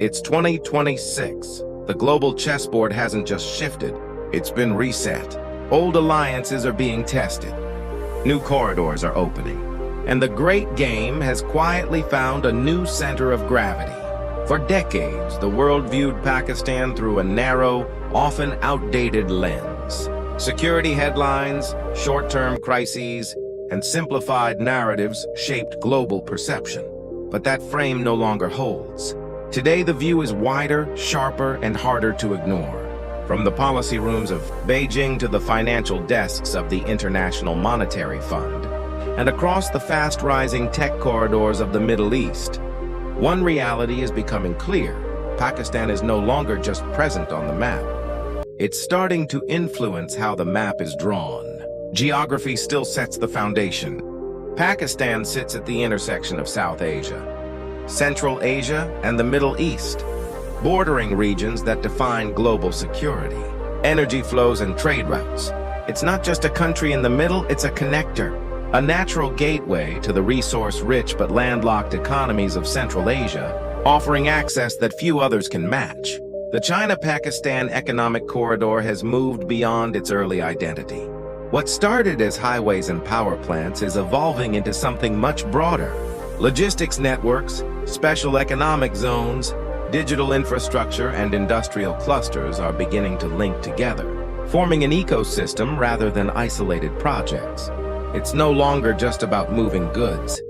It's 2026. The global chessboard hasn't just shifted, it's been reset. Old alliances are being tested. New corridors are opening. And the great game has quietly found a new center of gravity. For decades, the world viewed Pakistan through a narrow, often outdated lens. Security headlines, short-term crises, and simplified narratives shaped global perception. But that frame no longer holds. Today, the view is wider, sharper, and harder to ignore. From the policy rooms of Beijing to the financial desks of the International Monetary Fund, and across the fast-rising tech corridors of the Middle East, one reality is becoming clear. Pakistan is no longer just present on the map. It's starting to influence how the map is drawn. Geography still sets the foundation. Pakistan sits at the intersection of South Asia, Central Asia, and the Middle East, bordering regions that define global security, energy flows, and trade routes. It's not just a country in the middle, it's a connector, a natural gateway to the resource-rich but landlocked economies of Central Asia, offering access that few others can match. The China-Pakistan Economic Corridor has moved beyond its early identity. What started as highways and power plants is evolving into something much broader. Logistics networks, special economic zones, digital infrastructure, and industrial clusters are beginning to link together, forming an ecosystem rather than isolated projects. It's no longer just about moving goods.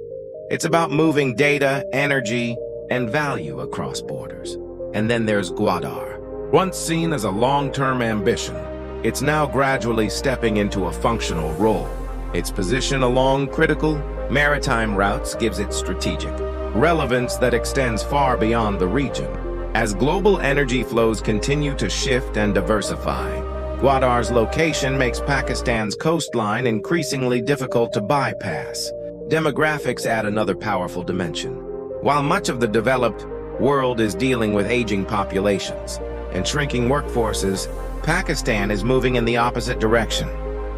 It's about moving data, energy, and value across borders. And then there's Gwadar. Once seen as a long-term ambition, it's now gradually stepping into a functional role. Its position along critical maritime routes gives it strategic relevance that extends far beyond the region. As global energy flows continue to shift and diversify, Gwadar's location makes Pakistan's coastline increasingly difficult to bypass. Demographics add another powerful dimension. While much of the developed world is dealing with aging populations and shrinking workforces, Pakistan is moving in the opposite direction.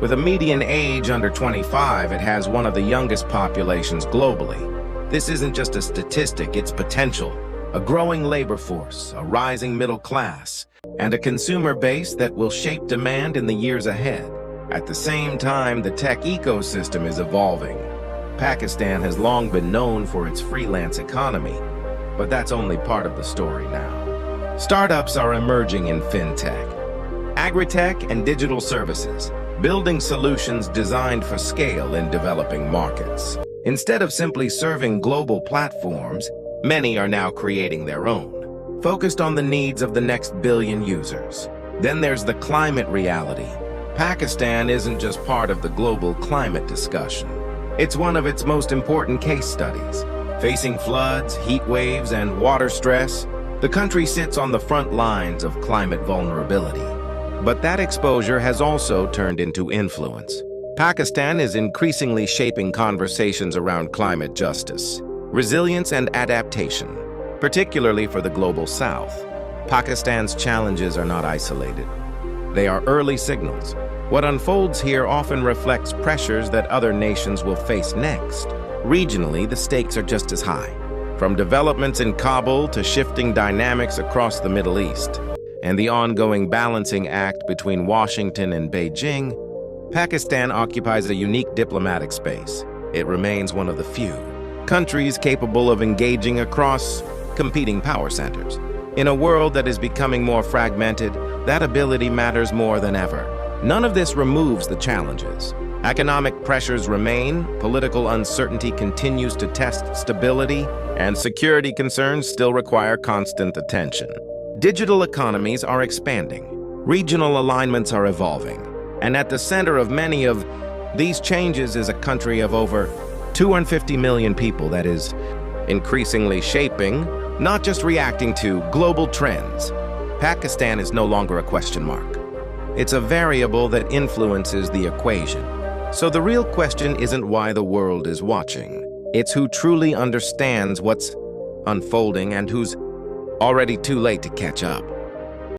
With a median age under 25, it has one of the youngest populations globally. This isn't just a statistic, it's potential. A growing labor force, a rising middle class, and a consumer base that will shape demand in the years ahead. At the same time, the tech ecosystem is evolving. Pakistan has long been known for its freelance economy, but that's only part of the story now. Startups are emerging in fintech, agri-tech, and digital services, building solutions designed for scale in developing markets. Instead of simply serving global platforms, many are now creating their own, focused on the needs of the next billion users. Then there's the climate reality. Pakistan isn't just part of the global climate discussion. It's one of its most important case studies. Facing floods, heat waves, and water stress, the country sits on the front lines of climate vulnerability. But that exposure has also turned into influence. Pakistan is increasingly shaping conversations around climate justice, resilience, and adaptation, particularly for the global South. Pakistan's challenges are not isolated. They are early signals. What unfolds here often reflects pressures that other nations will face next. Regionally, the stakes are just as high, from developments in Kabul to shifting dynamics across the Middle East, and the ongoing balancing act between Washington and Beijing. Pakistan occupies a unique diplomatic space. It remains one of the few countries capable of engaging across competing power centers. In a world that is becoming more fragmented, that ability matters more than ever. None of this removes the challenges. Economic pressures remain, political uncertainty continues to test stability, and security concerns still require constant attention. Digital economies are expanding. Regional alignments are evolving. And at the center of many of these changes is a country of over 250 million people that is increasingly shaping, not just reacting to, global trends. Pakistan is no longer a question mark. It's a variable that influences the equation. So the real question isn't why the world is watching. It's who truly understands what's unfolding and who's already too late to catch up.